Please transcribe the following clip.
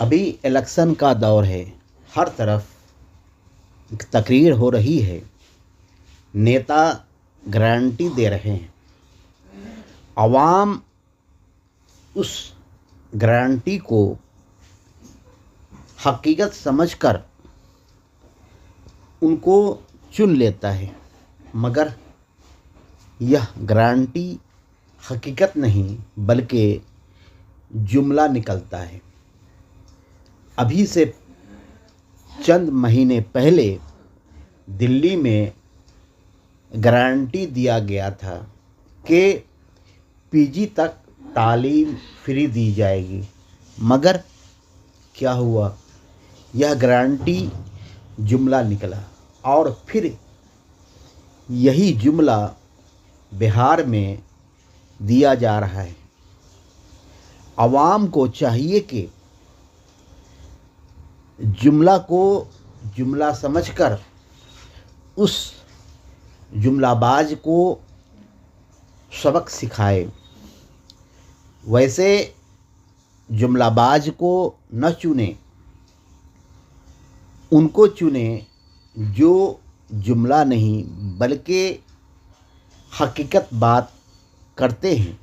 अभी इलेक्शन का दौर है, हर तरफ तकरीर हो रही है, नेता गारंटी दे रहे हैं। आवाम उस गारंटी को हकीकत समझकर उनको चुन लेता है, मगर यह गारंटी हकीकत नहीं बल्कि जुमला निकलता है। अभी से चंद महीने पहले दिल्ली में गारंटी दिया गया था कि पीजी तक तालीम फ्री दी जाएगी, मगर क्या हुआ, यह गारंटी जुमला निकला और फिर यही जुमला बिहार में दिया जा रहा है। आवाम को चाहिए कि जुमला को जुमला समझकर उस जुमलाबाज को सबक सिखाए। वैसे जुमलाबाज को न चुने, उनको चुने जो जुमला नहीं बल्कि हकीकत बात करते हैं।